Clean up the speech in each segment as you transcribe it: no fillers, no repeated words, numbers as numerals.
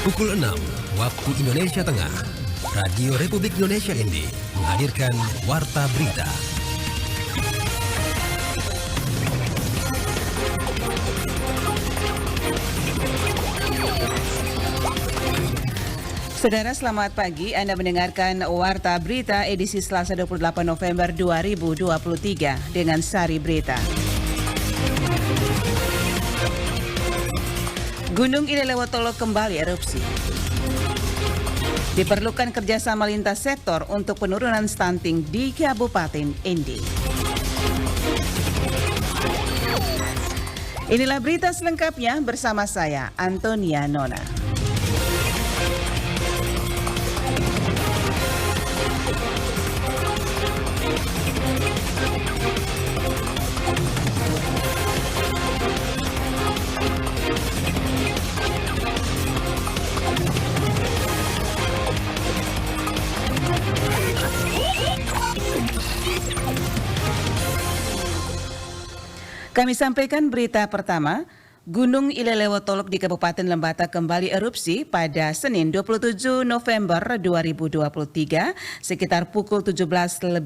Pukul 6 waktu Indonesia Tengah, Radio Republik Indonesia ND menghadirkan Warta Berita. Saudara, selamat pagi. Anda mendengarkan Warta Berita edisi Selasa 28 November 2023 dengan Sari Berita. Gunung Ilelewotolok kembali erupsi. Diperlukan kerjasama lintas sektor untuk penurunan stunting di Kabupaten ND. Inilah berita selengkapnya bersama saya, Antonia Nona. Kami sampaikan berita pertama. Gunung Ilelewotolok di Kabupaten Lembata kembali erupsi pada Senin 27 November 2023 sekitar pukul 17:08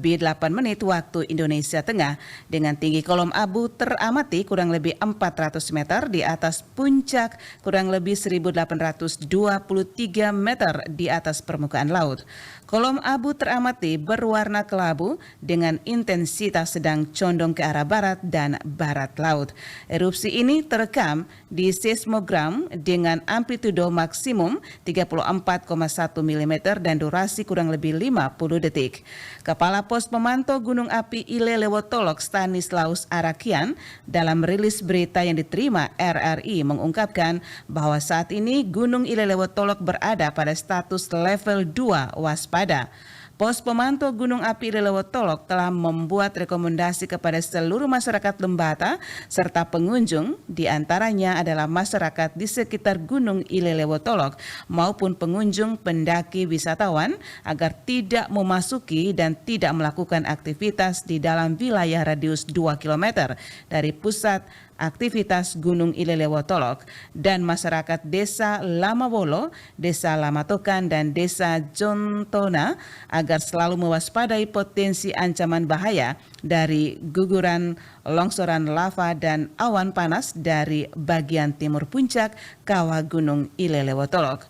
waktu Indonesia Tengah dengan tinggi kolom abu teramati kurang lebih 400 meter di atas puncak kurang lebih 1823 meter di atas permukaan laut. Kolom abu teramati berwarna kelabu dengan intensitas sedang condong ke arah barat dan barat laut. Erupsi ini terekam di seismogram dengan amplitudo maksimum 34,1 mm dan durasi kurang lebih 50 detik. Kepala Pos Pemantau Gunung Api Ilelewotolok Stanislaus Arakian dalam rilis berita yang diterima RRI mengungkapkan bahwa saat ini Gunung Ilelewotolok berada pada status level 2 waspada. Pos Pemantau Gunung Api Ilelewotolok telah membuat rekomendasi kepada seluruh masyarakat Lembata serta pengunjung, diantaranya adalah masyarakat di sekitar Gunung Ilelewotolok maupun pengunjung pendaki wisatawan agar tidak memasuki dan tidak melakukan aktivitas di dalam wilayah radius 2 km dari pusat aktivitas Gunung Ilelewotolok dan masyarakat Desa Lamawolo, Desa Lamatokan, dan Desa Jontona agar selalu mewaspadai potensi ancaman bahaya dari guguran, longsoran lava, dan awan panas dari bagian timur puncak kawah Gunung Ilelewotolok.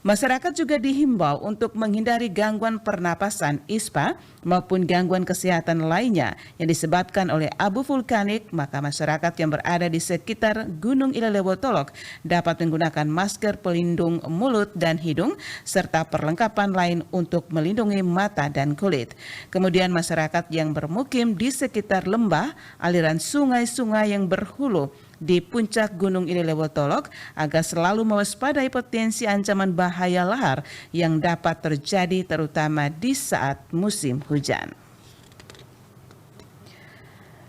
Masyarakat juga dihimbau untuk menghindari gangguan pernapasan ISPA maupun gangguan kesehatan lainnya yang disebabkan oleh abu vulkanik, maka masyarakat yang berada di sekitar Gunung Ilelewotolok dapat menggunakan masker pelindung mulut dan hidung serta perlengkapan lain untuk melindungi mata dan kulit. Kemudian masyarakat yang bermukim di sekitar lembah, aliran sungai-sungai yang berhulu di puncak Gunung Ilelewotolok agar selalu mewaspadai potensi ancaman bahaya lahar yang dapat terjadi terutama di saat musim hujan.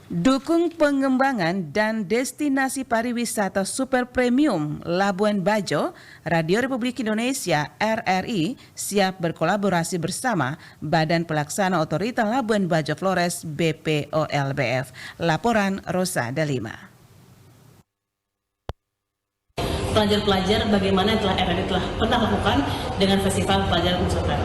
Dukung pengembangan dan destinasi pariwisata super premium Labuan Bajo, Radio Republik Indonesia RRI siap berkolaborasi bersama Badan Pelaksana Otorita Labuan Bajo Flores BPOLBF. Laporan Rosa Dalima. Pelajar-pelajar bagaimana telah RRI telah pernah lakukan dengan Festival Pelajar Nusantara.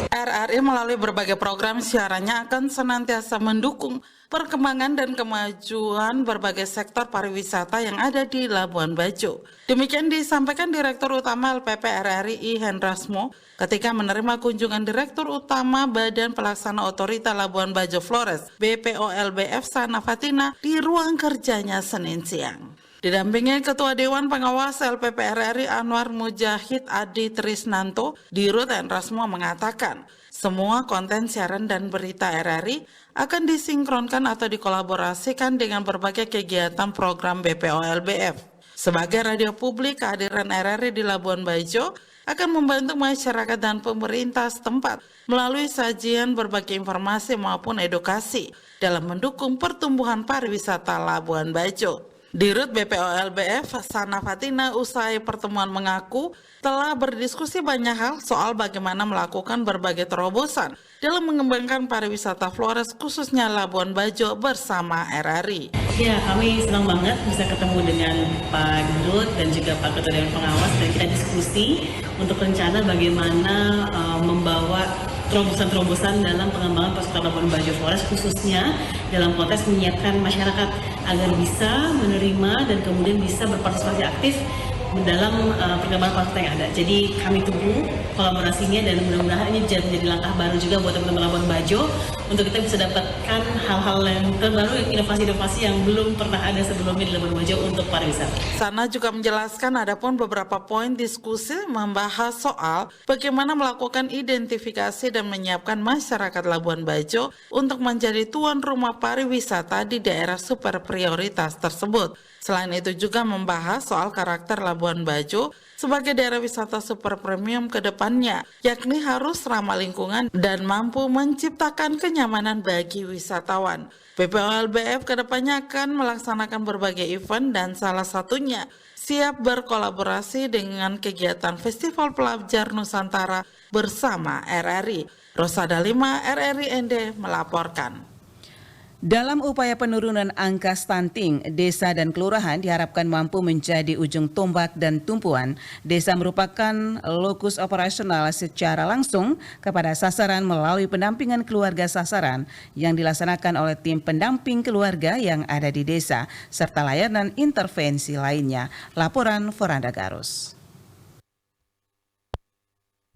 RRI melalui berbagai program siarannya akan senantiasa mendukung perkembangan dan kemajuan berbagai sektor pariwisata yang ada di Labuan Bajo. Demikian disampaikan Direktur Utama LPP RRI I. Hendrasmo ketika menerima kunjungan Direktur Utama Badan Pelaksana Otorita Labuan Bajo Flores BPOLBF Sana Fatina di ruang kerjanya Senin siang. Didampingi Ketua Dewan Pengawas LPP RRI Anwar Mujahid Adi Trisnanto, Dirut Hendrasmo mengatakan semua konten siaran dan berita RRI akan disinkronkan atau dikolaborasikan dengan berbagai kegiatan program BPOLBF. Sebagai radio publik, kehadiran RRI di Labuan Bajo akan membantu masyarakat dan pemerintah setempat melalui sajian berbagai informasi maupun edukasi dalam mendukung pertumbuhan pariwisata Labuan Bajo. Dirut BPOLBF Sana Fatina usai pertemuan mengaku telah berdiskusi banyak hal soal bagaimana melakukan berbagai terobosan dalam mengembangkan pariwisata Flores khususnya Labuan Bajo bersama RRI. Ya, kami senang banget bisa ketemu dengan Pak Dirut dan juga Pak Ketua Dewan Pengawas dan kita diskusi untuk rencana bagaimana membawa terobosan-terobosan dalam pengembangan pariwisata Labuan Bajo Flores khususnya dalam konteks menyiapkan masyarakat agar bisa menerima dan kemudian bisa berpartisipasi aktif dalam perkembangan pariwisata yang ada. Jadi kami tunggu kolaborasinya dan mudah-mudahan ini menjadi langkah baru juga buat teman-teman Labuan Bajo untuk kita bisa dapatkan hal-hal yang terbaru, inovasi-inovasi yang belum pernah ada sebelumnya di Labuan Bajo untuk pariwisata. Sana juga menjelaskan adapun beberapa poin diskusi membahas soal bagaimana melakukan identifikasi dan menyiapkan masyarakat Labuan Bajo untuk menjadi tuan rumah pariwisata di daerah super prioritas tersebut. Selain itu juga membahas soal karakter Labuan Bajo sebagai daerah wisata super premium ke depannya, yakni harus ramah lingkungan dan mampu menciptakan kenyamanan bagi wisatawan. BPOLBF ke depannya akan melaksanakan berbagai event dan salah satunya siap berkolaborasi dengan kegiatan Festival Pelajar Nusantara bersama RRI. Rosada Lima, RRI ND melaporkan. Dalam upaya penurunan angka stunting, desa dan kelurahan diharapkan mampu menjadi ujung tombak dan tumpuan. Desa merupakan lokus operasional secara langsung kepada sasaran melalui pendampingan keluarga sasaran yang dilaksanakan oleh tim pendamping keluarga yang ada di desa, serta layanan intervensi lainnya. Laporan Foranda Garus.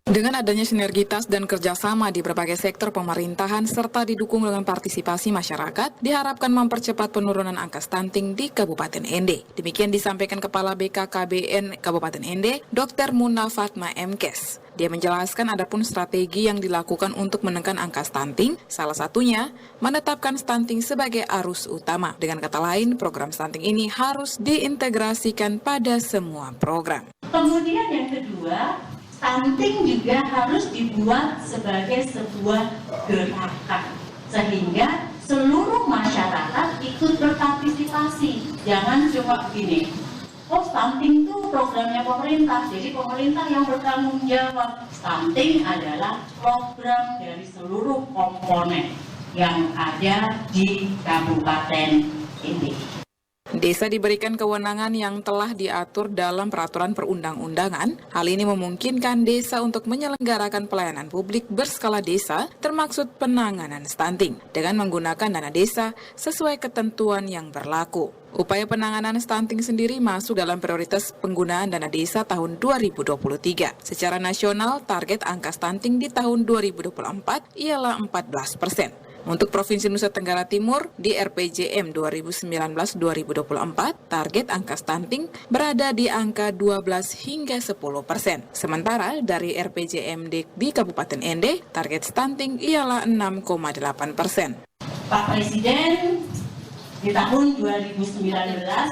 Dengan adanya sinergitas dan kerjasama di berbagai sektor pemerintahan serta didukung dengan partisipasi masyarakat, diharapkan mempercepat penurunan angka stunting di Kabupaten Ende. Demikian disampaikan Kepala BKKBN Kabupaten Ende, Dr. Muna Fatma Mkes. Dia menjelaskan adapun strategi yang dilakukan untuk menekan angka stunting, salah satunya menetapkan stunting sebagai arus utama. Dengan kata lain, program stunting ini harus diintegrasikan pada semua program. Kemudian yang kedua, stunting juga harus dibuat sebagai sebuah gerakan sehingga seluruh masyarakat ikut berpartisipasi. Jangan cuma begini, oh stunting itu programnya pemerintah, jadi pemerintah yang bertanggung jawab. Stunting adalah program dari seluruh komponen yang ada di Kabupaten ini. Desa diberikan kewenangan yang telah diatur dalam peraturan perundang-undangan. Hal ini memungkinkan desa untuk menyelenggarakan pelayanan publik berskala desa, termaksud penanganan stunting, dengan menggunakan dana desa sesuai ketentuan yang berlaku. Upaya penanganan stunting sendiri masuk dalam prioritas penggunaan dana desa tahun 2023. Secara nasional, target angka stunting di tahun 2024 ialah 14%. Untuk Provinsi Nusa Tenggara Timur, di RPJM 2019-2024, target angka stunting berada di angka 12 hingga 10%. Sementara dari RPJM di Kabupaten Ende, target stunting ialah 6,8%. Pak Presiden di tahun 2019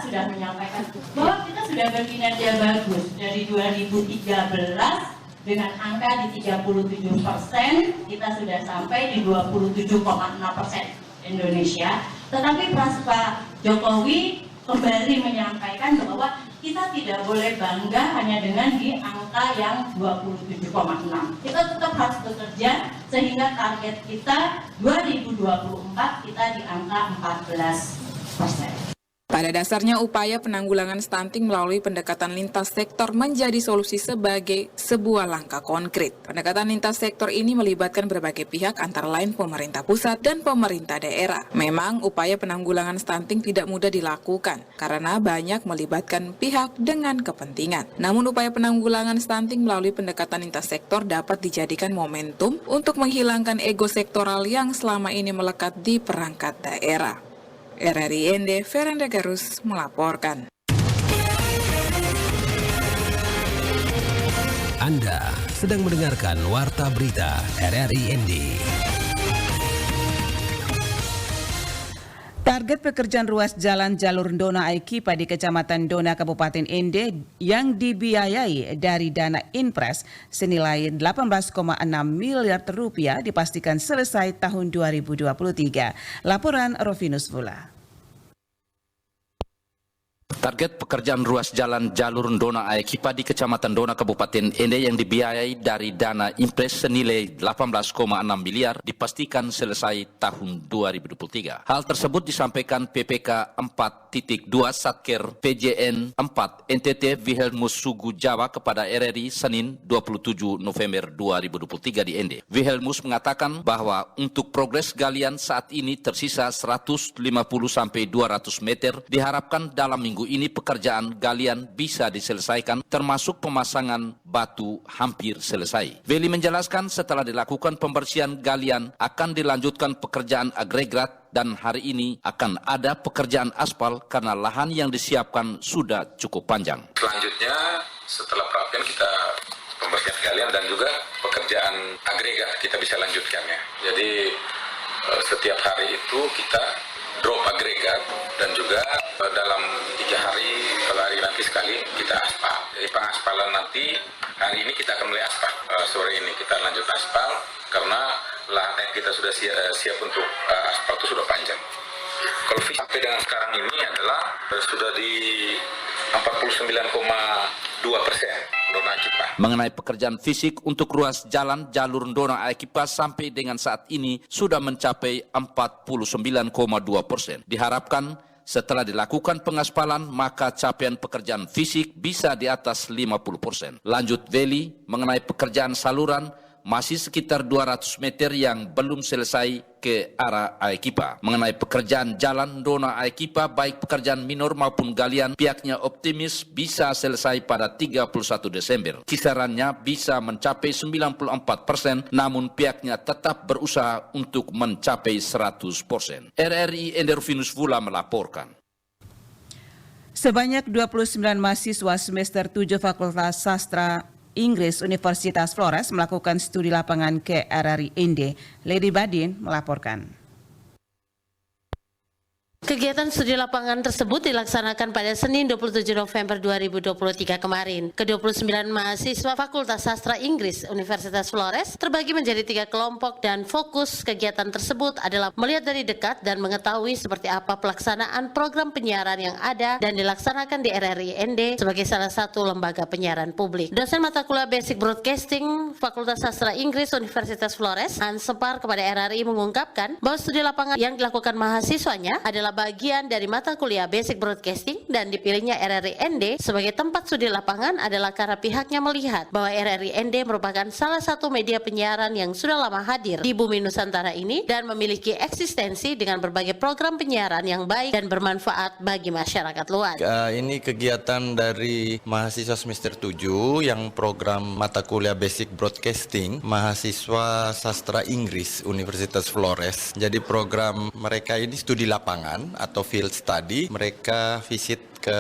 sudah menyampaikan bahwa kita sudah berkinerja bagus dari 2013 dengan angka di 37%, kita sudah sampai di 27,6% Indonesia. Tetapi Pak Jokowi kembali menyampaikan bahwa kita tidak boleh bangga hanya dengan di angka yang 27,6. Kita tetap harus bekerja sehingga target kita 2024 kita di angka 14%. Pada dasarnya, upaya penanggulangan stunting melalui pendekatan lintas sektor menjadi solusi sebagai sebuah langkah konkret. Pendekatan lintas sektor ini melibatkan berbagai pihak antara lain pemerintah pusat dan pemerintah daerah. Memang, upaya penanggulangan stunting tidak mudah dilakukan karena banyak melibatkan pihak dengan kepentingan. Namun, upaya penanggulangan stunting melalui pendekatan lintas sektor dapat dijadikan momentum untuk menghilangkan ego sektoral yang selama ini melekat di perangkat daerah. RRI ND, Veranda Garus melaporkan. Anda sedang mendengarkan Warta Berita RRI ND. Target pekerjaan ruas jalan jalur Dona Aikipa di Kecamatan Dona Kabupaten Ende yang dibiayai dari dana Inpres senilai 18,6 miliar rupiah dipastikan selesai tahun 2023. Laporan Rovinus Vula. Target pekerjaan ruas jalan jalur Dona Aekipa di Kecamatan Dona Kabupaten Ende yang dibiayai dari dana impres senilai 18,6 miliar dipastikan selesai tahun 2023. Hal tersebut disampaikan PPK 4.2 Satker PJN 4 NTT Wilhelmus Sugu Jawa kepada RRI Senin 27 November 2023 di Ende. Wilhelmus mengatakan bahwa untuk progres galian saat ini tersisa 150 sampai 200 meter, diharapkan dalam minggu ini pekerjaan galian bisa diselesaikan termasuk pemasangan batu hampir selesai. Veli menjelaskan setelah dilakukan pembersihan galian akan dilanjutkan pekerjaan agregat dan hari ini akan ada pekerjaan aspal karena lahan yang disiapkan sudah cukup panjang. Selanjutnya setelah perapian kita pembersihan galian dan juga pekerjaan agregat kita bisa lanjutkan ya. Jadi setiap hari itu kita drop agregat dan juga dalam 3 hari kalau hari nanti sekali kita aspal. Jadi pengaspalan nanti hari ini kita akan mulai aspal. Sore ini kita lanjut aspal karena lahan yang kita sudah siap untuk aspal itu sudah panjang. Kalau sampai dengan sekarang ini adalah sudah di 49,2% Dona Aekipa. Mengenai pekerjaan fisik untuk ruas jalan jalur Dona Aekipa sampai dengan saat ini sudah mencapai 49,2%. Diharapkan setelah dilakukan pengaspalan maka capaian pekerjaan fisik bisa di atas 50%. Lanjut Veli mengenai pekerjaan saluran masih sekitar 200 meter yang belum selesai ke arah Aekipa. Mengenai pekerjaan jalan Dona Aekipa, baik pekerjaan minor maupun galian, pihaknya optimis bisa selesai pada 31 Desember. Kisarannya bisa mencapai 94%, namun pihaknya tetap berusaha untuk mencapai 100%. RRI Endervinus Vula melaporkan. Sebanyak 29 mahasiswa semester 7 Fakultas Sastra Inggris Universitas Flores melakukan studi lapangan ke RRI Ende. Lady Badin melaporkan. Kegiatan studi lapangan tersebut dilaksanakan pada Senin 27 November 2023 kemarin. Ke-29 mahasiswa Fakultas Sastra Inggris Universitas Flores terbagi menjadi 3 kelompok dan fokus kegiatan tersebut adalah melihat dari dekat dan mengetahui seperti apa pelaksanaan program penyiaran yang ada dan dilaksanakan di RRI Ende sebagai salah satu lembaga penyiaran publik. Dosen mata kuliah Basic Broadcasting Fakultas Sastra Inggris Universitas Flores, Hans Separ, kepada RRI mengungkapkan bahwa studi lapangan yang dilakukan mahasiswanya adalah bagian dari mata kuliah Basic Broadcasting dan dipilihnya RRI Ende sebagai tempat studi lapangan adalah karena pihaknya melihat bahwa RRI Ende merupakan salah satu media penyiaran yang sudah lama hadir di bumi Nusantara ini dan memiliki eksistensi dengan berbagai program penyiaran yang baik dan bermanfaat bagi masyarakat luas. Ini kegiatan dari mahasiswa semester 7 yang program mata kuliah Basic Broadcasting mahasiswa Sastra Inggris Universitas Flores. Jadi program mereka ini studi lapangan atau field study. Mereka visit ke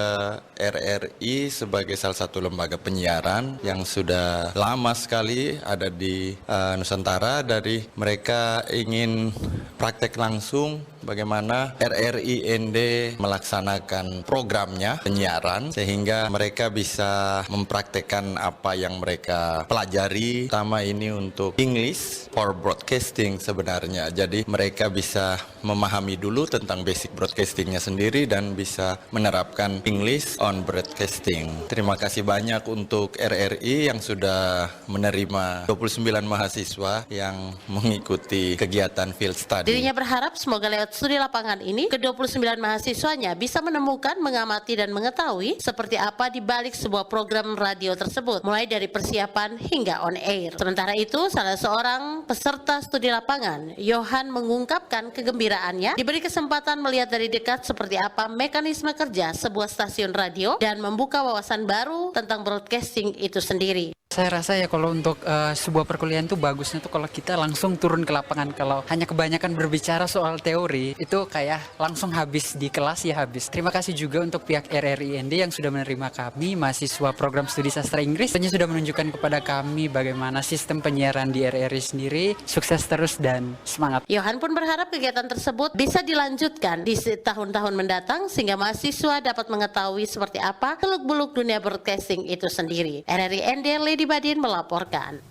RRI sebagai salah satu lembaga penyiaran yang sudah lama sekali ada di Nusantara. Dari mereka ingin praktek langsung bagaimana RRI Ende melaksanakan programnya penyiaran sehingga mereka bisa mempraktekkan apa yang mereka pelajari, utama ini untuk English for broadcasting sebenarnya. Jadi mereka bisa memahami dulu tentang basic broadcastingnya sendiri dan bisa menerapkan English on broadcasting. Terima kasih banyak untuk RRI yang sudah menerima 29 mahasiswa yang mengikuti kegiatan field study. Dirinya berharap semoga lewat studi lapangan ini, ke-29 mahasiswanya bisa menemukan, mengamati, dan mengetahui seperti apa di balik sebuah program radio tersebut, mulai dari persiapan hingga on air. Sementara itu, salah seorang peserta studi lapangan, Johan, mengungkapkan kegembiraannya diberi kesempatan melihat dari dekat seperti apa mekanisme kerja sebuah stasiun radio dan membuka wawasan baru tentang broadcasting itu sendiri. Saya rasa ya kalau untuk sebuah perkuliahan tuh bagusnya tuh kalau kita langsung turun ke lapangan. Kalau hanya kebanyakan berbicara soal teori itu kayak langsung habis di kelas ya habis. Terima kasih juga untuk pihak RRI Ende yang sudah menerima kami mahasiswa program studi sastra Inggris. Tentunya sudah menunjukkan kepada kami bagaimana sistem penyiaran di RRI sendiri. Sukses terus dan semangat. Johan pun berharap kegiatan tersebut bisa dilanjutkan di tahun-tahun mendatang sehingga mahasiswa dapat mengetahui seperti apa seluk-beluk dunia broadcasting itu sendiri. RRI Ende, Lady Badin melaporkan.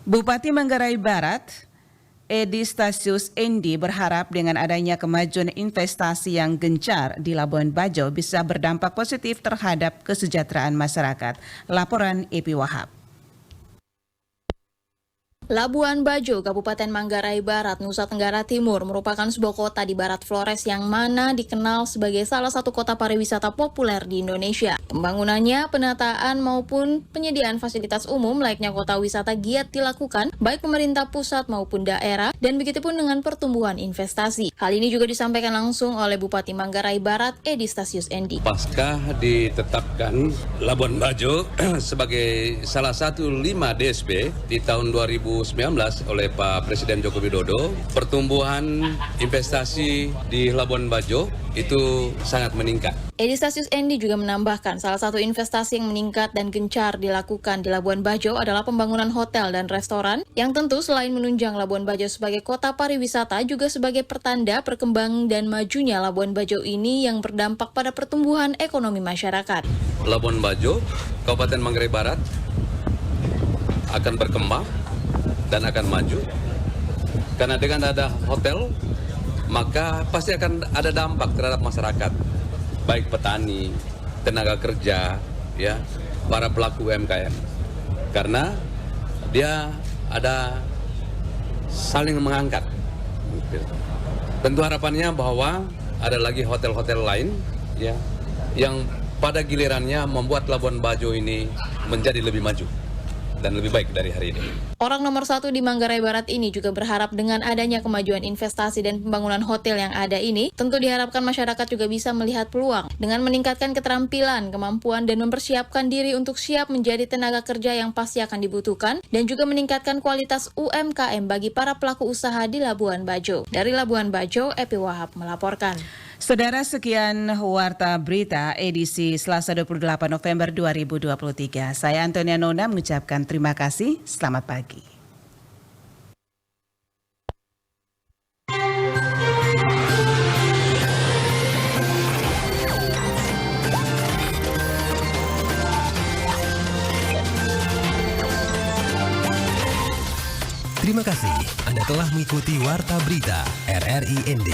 Bupati Manggarai Barat, Edi Stasius Endi berharap dengan adanya kemajuan investasi yang gencar di Labuan Bajo bisa berdampak positif terhadap kesejahteraan masyarakat. Laporan Epi Wahab. Labuan Bajo, Kabupaten Manggarai Barat, Nusa Tenggara Timur merupakan sebuah kota di Barat Flores yang mana dikenal sebagai salah satu kota pariwisata populer di Indonesia. Pembangunannya, penataan maupun penyediaan fasilitas umum layaknya kota wisata giat dilakukan baik pemerintah pusat maupun daerah dan begitupun dengan pertumbuhan investasi. Hal ini juga disampaikan langsung oleh Bupati Manggarai Barat Edi Stasius Endi. Pasca ditetapkan Labuan Bajo sebagai salah satu 5 DSB di tahun 2019 oleh Pak Presiden Joko Widodo, pertumbuhan investasi di Labuan Bajo itu sangat meningkat. Edi Stasius Endi juga menambahkan salah satu investasi yang meningkat dan gencar dilakukan di Labuan Bajo adalah pembangunan hotel dan restoran yang tentu selain menunjang Labuan Bajo sebagai kota pariwisata juga sebagai pertanda perkembangan dan majunya Labuan Bajo ini yang berdampak pada pertumbuhan ekonomi masyarakat. Labuan Bajo, Kabupaten Manggarai Barat akan berkembang dan akan maju karena dengan ada hotel maka pasti akan ada dampak terhadap masyarakat, baik petani, tenaga kerja, ya, para pelaku UMKM, karena dia ada saling mengangkat. Tentu harapannya bahwa ada lagi hotel-hotel lain, ya, yang pada gilirannya membuat Labuan Bajo ini menjadi lebih maju dan lebih baik dari hari ini. Orang nomor 1 di Manggarai Barat ini juga berharap dengan adanya kemajuan investasi dan pembangunan hotel yang ada ini, tentu diharapkan masyarakat juga bisa melihat peluang dengan meningkatkan keterampilan, kemampuan, dan mempersiapkan diri untuk siap menjadi tenaga kerja yang pasti akan dibutuhkan, dan juga meningkatkan kualitas UMKM bagi para pelaku usaha di Labuan Bajo. Dari Labuan Bajo, Epi Wahab melaporkan. Saudara, sekian Warta Berita edisi Selasa 28 November 2023. Saya Antonia Nona mengucapkan terima kasih. Selamat pagi. Terima kasih Anda telah mengikuti Warta Berita RRI ND.